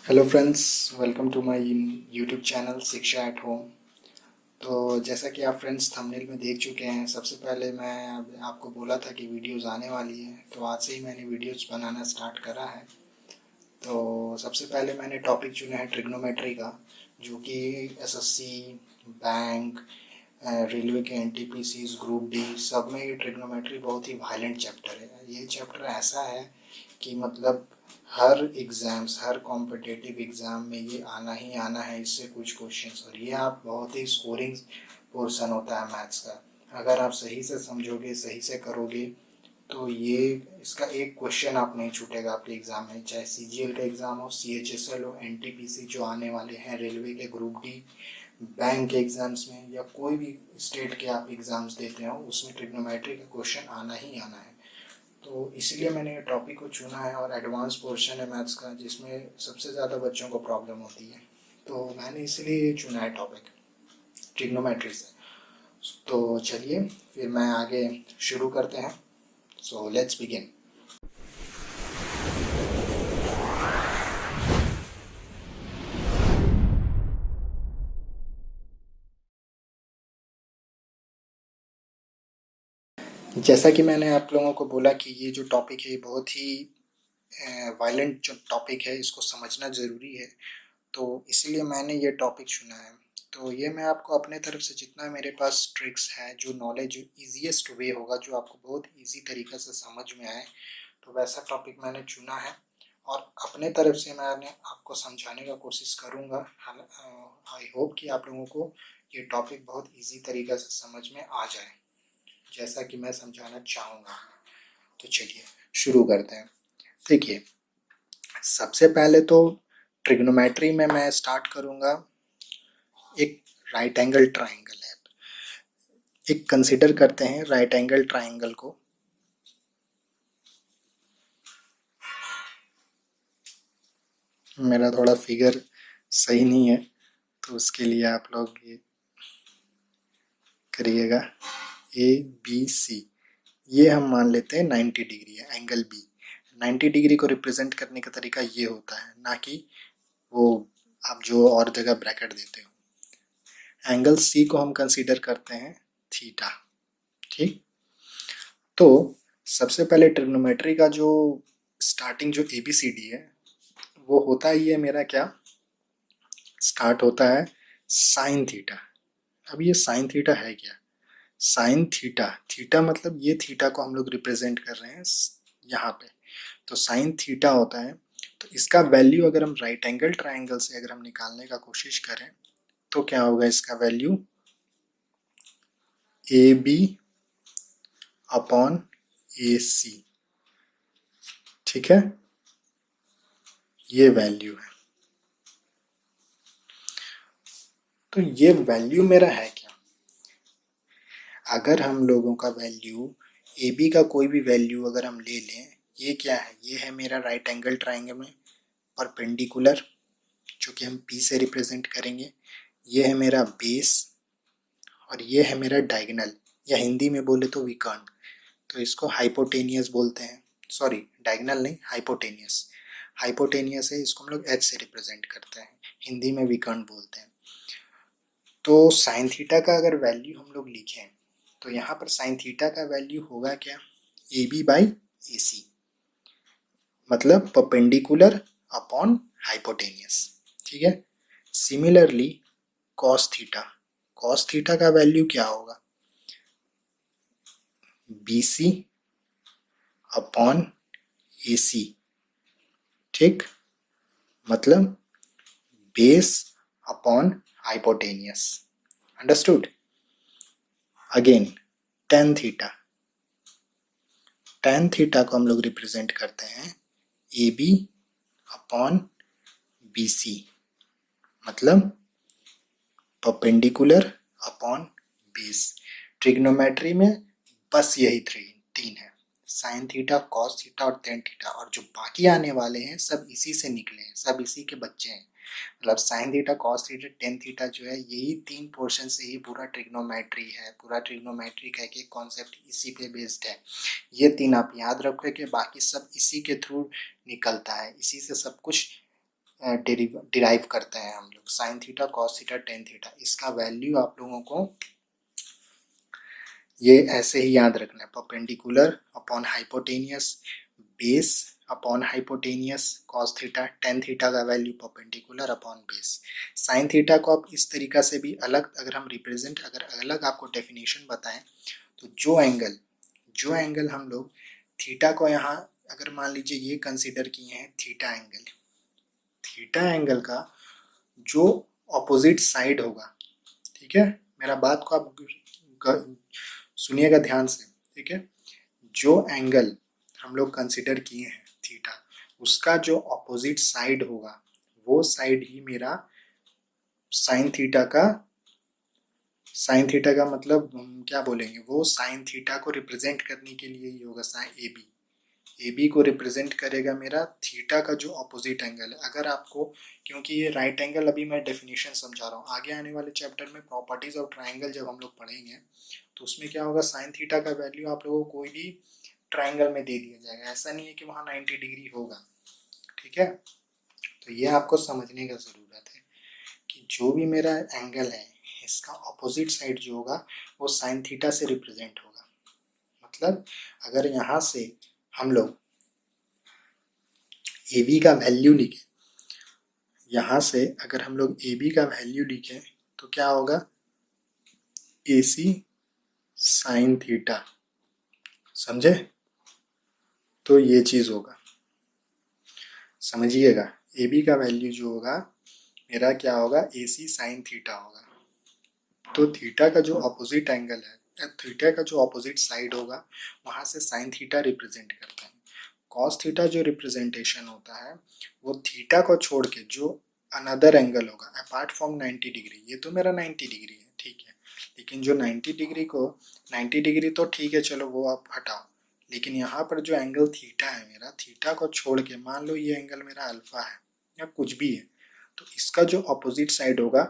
Hello friends, welcome to my YouTube channel Shiksha at home. तो जैसा कि आप फ्रेंड्स थंबनेल में देख चुके हैं, सबसे पहले मैं आपको बोला था कि वीडियोस आने वाली है, तो आज से ही मैंने वीडियोस बनाना स्टार्ट करा है। तो सबसे पहले मैंने टॉपिक चुना है ट्रिग्नोमेट्री का, जो कि एसएससी, बैंक, रेलवे के एनटीपीसीज, ग्रुप डी सब में ये ट्रिग्नोमेट्री बहुत ही वायलेंट चैप्टर है। ये चैप्टर ऐसा है कि मतलब हर एग्ज़ाम्स, हर कॉम्पिटिटिव एग्ज़ाम में ये आना ही आना है, इससे कुछ क्वेश्चंस। और ये आप बहुत ही स्कोरिंग पोर्शन होता है मैथ्स का। अगर आप सही से समझोगे, सही से करोगे, तो ये इसका एक क्वेश्चन आप नहीं छूटेगा आपके एग्ज़ाम में, चाहे सीजीएल का एग्ज़ाम हो, सीएचएसएल हो, एनटीपीसी जो आने वाले हैं, रेलवे के ग्रुप डी, बैंक के एग्ज़ाम्स में, या कोई भी स्टेट के आप एग्ज़ाम्स देते हो, उसमें ट्रिग्नोमेट्री का क्वेश्चन आना ही आना है। तो इसीलिए मैंने ये टॉपिक को चुना है, और एडवांस पोर्शन है मैथ्स का, जिसमें सबसे ज़्यादा बच्चों को प्रॉब्लम होती है। तो मैंने इसलिए ये चुना है टॉपिक ट्रिग्नोमेट्री से। तो चलिए फिर मैं आगे शुरू करते हैं। So let's begin. जैसा कि मैंने आप लोगों को बोला कि ये जो टॉपिक है ये बहुत ही वायलेंट जो टॉपिक है, इसको समझना ज़रूरी है, तो इसीलिए मैंने ये टॉपिक चुना है। तो ये मैं आपको अपने तरफ से जितना मेरे पास ट्रिक्स है, जो नॉलेज, जो ईजीएस्ट वे होगा, जो आपको बहुत इजी तरीक़े से समझ में आए, तो वैसा टॉपिक मैंने चुना है। और अपने तरफ से मैंने आपको समझाने का कोशिश करूँगा। आई होप कि आप लोगों को ये टॉपिक बहुत इजी तरीक़े से समझ में आ जाए, जैसा कि मैं समझाना चाहूँगा। तो चलिए शुरू करते हैं। देखिए, सबसे पहले तो ट्रिग्नोमेट्री में मैं स्टार्ट करूँगा। एक राइट एंगल ट्राइंगल है, एक कंसिडर करते हैं राइट एंगल ट्राइंगल को। मेरा थोड़ा फिगर सही नहीं है, तो उसके लिए आप लोग ये करिएगा। ए बी सी, ये हम मान लेते हैं 90 डिग्री है एंगल बी। 90 डिग्री को रिप्रेजेंट करने का तरीका ये होता है, ना कि वो आप जो और जगह ब्रैकेट देते हो। एंगल सी को हम कंसीडर करते हैं थीटा। ठीक, तो सबसे पहले ट्रिग्नोमेट्री का जो स्टार्टिंग जो ABCD है, वो होता ही है मेरा क्या, स्टार्ट होता है साइन थीटा। अब ये साइन थीटा है क्या? साइन थीटा, थीटा मतलब ये थीटा को हम लोग रिप्रेजेंट कर रहे हैं यहाँ पे, तो साइन थीटा होता है। तो इसका वैल्यू अगर हम राइट एंगल ट्राइंगल से अगर हम निकालने का कोशिश करें, तो क्या होगा इसका वैल्यू, AB अपॉन AC। ठीक है, ये वैल्यू है। तो ये वैल्यू मेरा है क्या? अगर हम लोगों का वैल्यू AB का कोई भी वैल्यू अगर हम ले लें, ये क्या है, ये है मेरा राइट एंगल ट्राइंगल में परपेंडिकुलर, जो कि हम P से रिप्रेजेंट करेंगे। ये है मेरा बेस, और ये है मेरा डायगोनल, या हिंदी में बोले तो विकर्ण। तो इसको हाइपोटेनियस बोलते हैं, सॉरी डायगोनल नहीं, हाइपोटेनियस। हाइपोटेनियस है, इसको हम लोग H से रिप्रेजेंट करते हैं, हिंदी में विकर्ण बोलते हैं। तो साइन थीटा का अगर वैल्यू हम लोग लिखें, तो यहाँ पर साइन थीटा का वैल्यू होगा क्या, AB बाई AC, मतलब परपेंडिकुलर अपॉन हाइपोटेनियस। ठीक है, similarly cos theta, cos theta का वैल्यू क्या होगा, BC अपॉन AC। ठीक, मतलब base upon hypotenuse. Understood? Again tan theta, tan theta को हम लोग रिप्रेजेंट करते हैं AB अपॉन BC, मतलब परपेंडिकुलर अपॉन बेस। ट्रिग्नोमेट्री में बस यही तीन है, साइन थीटा, कॉस थीटा और टेन थीटा, और जो बाकी आने वाले हैं सब इसी से निकले हैं, सब इसी के बच्चे हैं। मतलब sign theta, cos theta, tan theta जो है, यही तीन पोर्शन से ही पूरा ट्रिग्नोमेट्री है। पूरा ट्रिग्नोमेट्री का एक कॉन्सेप्ट इसी पे बेस्ड है। ये तीन आप याद रखो कि बाकी सब इसी के थ्रू निकलता है, इसी से सब कुछ डिराइव करते हैं हम लोग, sine theta, cos theta, tan theta. इसका वैल्यू आप लोगों को ये ऐसे ही याद रखना है, perpendicular upon hypotenuse, base upon hypotenuse, cos theta, tan theta का value perpendicular upon base. Sine theta को आप इस तरीका से भी अलग अगर हम रिप्रेजेंट, अगर अलग आपको डेफिनेशन बताएं तो जो एंगल हम लोग थीटा को यहाँ अगर मान लीजिए ये कंसिडर किए हैं थीटा एंगल का जो ऑपोजिट साइड होगा, ठीक है, मेरा बात को आप सुनिएगा ध्यान से, ठीक है, जो एंगल हम लोग कंसिडर किए हैं थीटा, उसका जो ऑपोजिट साइड होगा वो साइड ही मेरा साइन थीटा का मतलब क्या बोलेंगे, वो साइन थीटा को रिप्रेजेंट करने के लिए ही होगा। साइन ए बी को रिप्रेजेंट करेगा मेरा थीटा का जो ऑपोजिट एंगल है। अगर आपको, क्योंकि ये राइट एंगल अभी मैं डेफिनेशन समझा रहा हूँ, आगे आने वाले चैप्टर में प्रॉपर्टीज ऑफ ट्राइंगल जब हम लोग पढ़ेंगे तो उसमें क्या होगा, साइन थीटा का वैल्यू आप लोगों को कोई भी ट्राइंगल में दे दिया जाएगा, ऐसा नहीं है कि वहाँ 90 डिग्री होगा, ठीक है। तो ये आपको समझने का ज़रूरत है कि जो भी मेरा एंगल है इसका ऑपोजिट साइड जो होगा वो साइन थीटा से रिप्रेजेंट होगा। मतलब अगर यहाँ से हम लोग ए बी का वैल्यू लिखें, यहाँ से अगर हम लोग ए बी का वैल्यू लिखें तो क्या होगा, ए सी साइन थीटा, समझे, तो ये चीज़ होगा, समझिएगा। ए बी का वैल्यू जो होगा मेरा क्या होगा, ए सी साइन थीटा होगा। तो थीटा का जो अपोजिट एंगल है, थीटा का जो अपोजिट साइड होगा वहाँ से साइन थीटा रिप्रेजेंट करता है। कॉस थीटा जो रिप्रेजेंटेशन होता है वो थीटा को छोड़ के जो अनदर एंगल होगा अपार्ट फ्रॉम 90 डिग्री, ये तो मेरा 90 डिग्री है, ठीक है, लेकिन जो 90 डिग्री को 90 डिग्री तो ठीक है, चलो वो आप हटाओ, लेकिन यहाँ पर जो एंगल थीटा है मेरा, थीटा को छोड़ के मान लो ये एंगल मेरा अल्फा है या कुछ भी है, तो इसका जो अपोजिट साइड होगा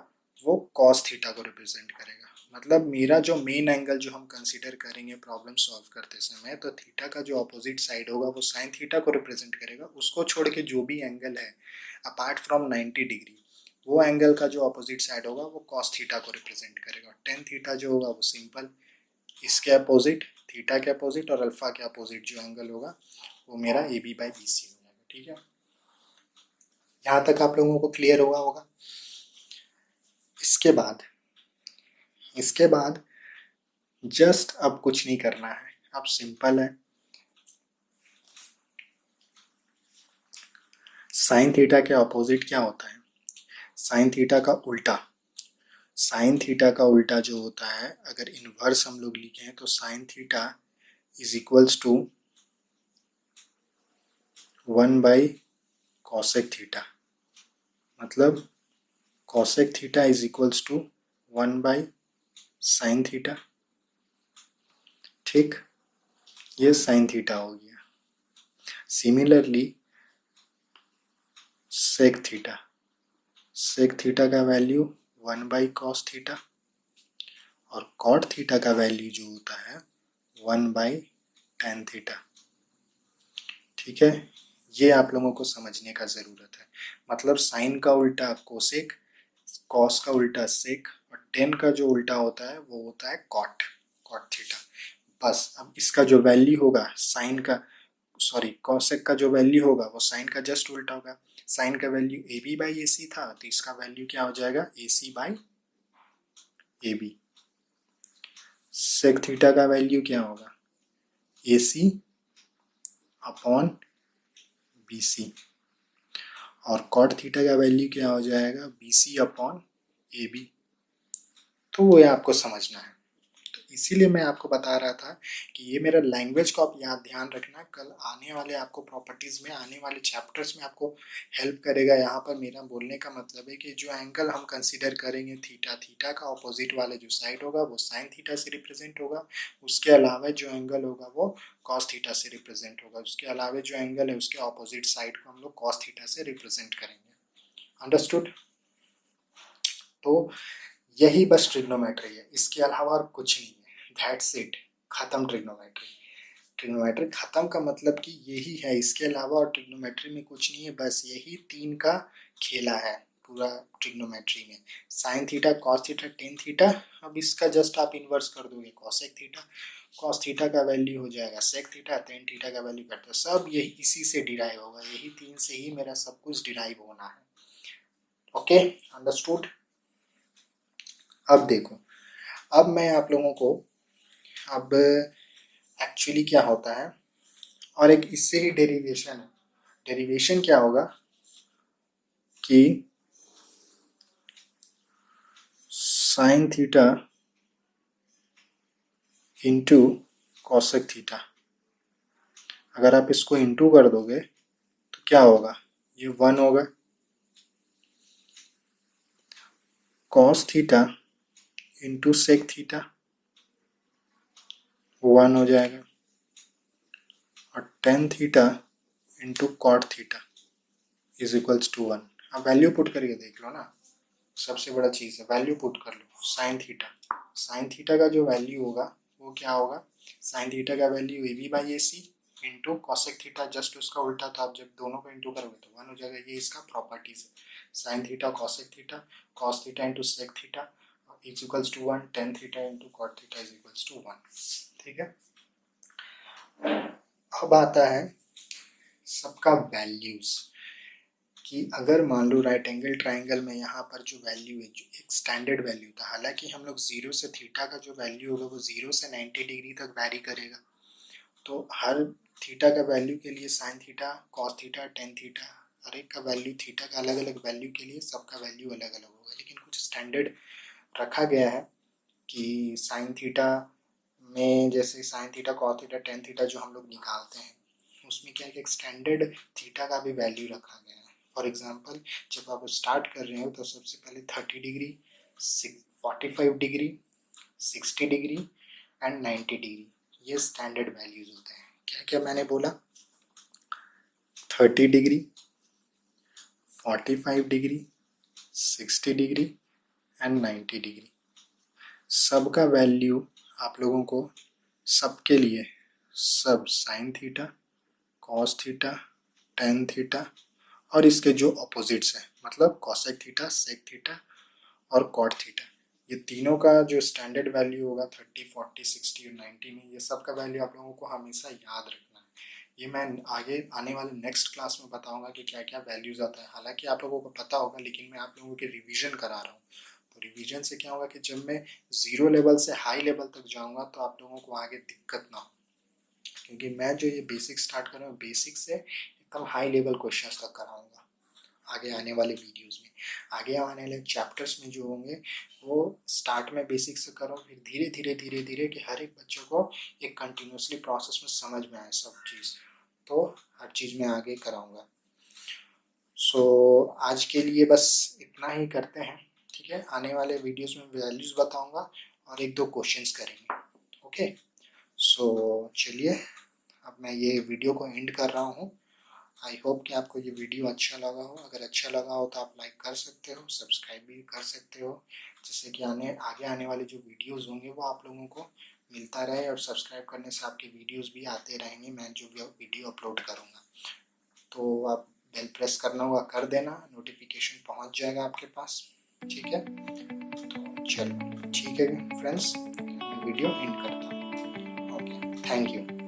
वो कॉस थीटा को रिप्रेजेंट करेगा। मतलब मेरा जो मेन एंगल जो हम कंसीडर करेंगे प्रॉब्लम सॉल्व करते समय, तो थीटा का जो अपोजिट साइड होगा वो साइन थीटा को रिप्रेजेंट करेगा। उसको छोड़ के जो भी एंगल है अपार्ट फ्रॉम 90 डिग्री, वो एंगल का जो अपोजिट साइड होगा वो कॉस थीटा को रिप्रेजेंट करेगा। टेन थीटा जो होगा वो सिंपल इसके अपोजिट, थीटा के अपोजिट और अल्फा के अपोजिट जो एंगल होगा वो मेरा A B by B C हो जाएगा, ठीक है। यहाँ तक आप लोगों को क्लियर हुआ होगा। इसके बाद जस्ट अब कुछ नहीं करना है, अब सिंपल है, साइन थीटा के अपोजिट क्या होता है, साइन थीटा का उल्टा। साइन थीटा का उल्टा जो होता है, अगर इनवर्स हम लोग लिखें तो sine theta is equals to 1 by cosec theta. मतलब cosec theta is equals to 1 by sine theta, ठीक, ये साइन थीटा हो गया। सिमिलरली सेक थीटा का वैल्यू 1 बाई कॉस थीटा और कॉट थीटा का वैल्यू जो होता है 1 बाई टेन थीटा, ठीक है। ये आप लोगों को समझने का ज़रूरत है। मतलब साइन का उल्टा कोसेक, कॉस का उल्टा सेक और टेन का जो उल्टा होता है वो होता है कॉट थीटा। बस अब इसका जो वैल्यू होगा साइन का, सॉरी कॉसेक का जो वैल्यू होगा वो साइन का जस्ट उल्टा होगा। साइन का value A B by A C था, तो इसका वैल्यू क्या हो जाएगा, A C by A B. Sec theta का वैल्यू क्या होगा, ए सी अपॉन बी सी और कॉट थीटा का वैल्यू क्या हो जाएगा, B C upon A B. तो वो आपको समझना है, तो इसीलिए मैं आपको बता रहा था कि ये मेरा लैंग्वेज को आप यहाँ ध्यान रखना, कल आने वाले आपको प्रॉपर्टीज़ में, आने वाले चैप्टर्स में आपको हेल्प करेगा। यहाँ पर मेरा बोलने का मतलब है कि जो एंगल हम कंसीडर करेंगे थीटा का ऑपोजिट वाला जो साइड होगा वो साइन थीटा से रिप्रेजेंट होगा। उसके अलावा जो एंगल होगा वो कॉस थीटा से रिप्रेजेंट होगा। उसके अलावा जो एंगल है उसके ऑपोजिट साइड को हम लोग कॉस थीटा से रिप्रेजेंट करेंगे। अंडरस्टूड? तो यही बस ट्रिग्नोमेट्री है, इसके अलावा और कुछ नहीं है। दैट्स इट, खत्म ट्रिग्नोमेट्री। ट्रिग्नोमेट्री खत्म का मतलब कि यही है, इसके अलावा और ट्रिग्नोमेट्री में कुछ नहीं है, बस यही तीन का खेला है पूरा ट्रिग्नोमेट्री में। Sign theta, cos theta, tan theta. अब इसका जस्ट आप इन्वर्स कर दोगे, कॉसेक थीटा, कॉस थीटा का वैल्यू हो जाएगा सेक थीटा, टेन थीटा का वैल्यू करते हो, सब यही इसी से डिराइव होगा, यही तीन से ही मेरा सब कुछ डिराइव होना है। Okay, understood. अब देखो, अब मैं आप लोगों को अब एक्चुअली क्या होता है, और एक इससे ही डेरिवेशन है। डेरिवेशन क्या होगा कि sine theta into cosec theta, अगर आप इसको इंटू कर दोगे तो क्या होगा, ये 1 होगा। Cos theta into sec theta 1 हो जाएगा, और tan theta into cot theta is equals to 1। अब वैल्यू पुट करके देख लो ना, सबसे बड़ा चीज़ है वैल्यू पुट कर लो। साइन थीटा का जो वैल्यू होगा वो क्या होगा, साइन थीटा का value A B by A C into cosec theta, just उसका उल्टा, तो आप जब दोनों को इंटू करोगे तो 1 हो जाएगा। ये इसका प्रॉपर्टीज है, sine theta cosec theta, cos theta into sec theta is equals to 1, tan theta into cot theta is equals to 1। ठीक है, अब आता है सबका वैल्यूज, कि अगर मान लो राइट एंगल ट्राइंगल में यहाँ पर जो वैल्यू है, जो एक स्टैंडर्ड वैल्यू था, हालांकि हम लोग 0 से थीटा का जो वैल्यू होगा वो 0 से 90 डिग्री तक वैरी करेगा, तो हर थीटा का वैल्यू के लिए sine theta, cos theta, tan theta, हर एक का वैल्यू, थीटा का अलग अलग वैल्यू के लिए सबका वैल्यू अलग अलग होगा, लेकिन कुछ स्टैंडर्ड रखा गया है कि साइन थीटा में, जैसे sign theta, cos theta, tan theta जो हम लोग निकालते हैं, उसमें क्या है कि एक स्टैंडर्ड थीटा का भी वैल्यू रखा गया है। फॉर एग्जांपल, जब आप स्टार्ट कर रहे हो तो सबसे पहले 30 degree, 45 degree, 60 degree and 90 degree, ये स्टैंडर्ड वैल्यूज होते हैं। क्या क्या मैंने बोला, 30 degree, 45 degree, 60 degree and 90 degree, सबका वैल्यू आप लोगों को सबके लिए, सब sign theta, cos theta, tan theta और इसके जो अपोजिट्स हैं, मतलब कॉसेक थीटा, सेक थीटा और कॉट थीटा, ये तीनों का जो स्टैंडर्ड वैल्यू होगा 30, 40, 60 और 90 में, ये सब का वैल्यू आप लोगों को हमेशा याद रखना है। ये मैं आगे आने वाले नेक्स्ट क्लास में बताऊंगा कि क्या क्या वैल्यूज आता है। हालांकि आप लोगों को पता होगा, लेकिन मैं आप लोगों की रिवीजन करा रहा हूँ। तो रिवीजन से क्या होगा कि जब मैं 0 लेवल से हाई लेवल तक जाऊँगा तो आप लोगों को आगे दिक्कत ना हो, क्योंकि मैं जो ये बेसिक स्टार्ट कर रहा हूँ, बेसिक से एकदम हाई लेवल क्वेश्चंस तक कराऊंगा आगे आने वाले वीडियोस में। आगे आने वाले चैप्टर्स में जो होंगे वो स्टार्ट में बेसिक से करो, फिर धीरे धीरे धीरे धीरे कि हर एक बच्चों को एक कंटिन्यूसली प्रोसेस में समझ में आए सब चीज़, तो हर चीज़ में आगे कराऊंगा। सो आज के लिए बस इतना ही करते हैं, ठीक है। आने वाले वीडियोस में वैल्यूज बताऊंगा और एक दो क्वेश्चंस करेंगे। ओके, सो चलिए अब मैं ये वीडियो को एंड कर रहा हूँ। आई होप कि आपको ये वीडियो अच्छा लगा हो। अगर अच्छा लगा हो तो आप लाइक कर सकते हो, सब्सक्राइब भी कर सकते हो, जिससे कि आगे आने वाले जो वीडियोस होंगे वो आप लोगों को मिलता रहे, और सब्सक्राइब करने से आपके वीडियोस भी आते रहेंगे, मैं जो वीडियो अपलोड करूँगा। तो आप बेल प्रेस करना होगा, कर देना, नोटिफिकेशन पहुँच जाएगा आपके पास, ठीक है। तो चलो ठीक है फ्रेंड्स, मैं वीडियो एंड करता हूँ। Okay, thank you.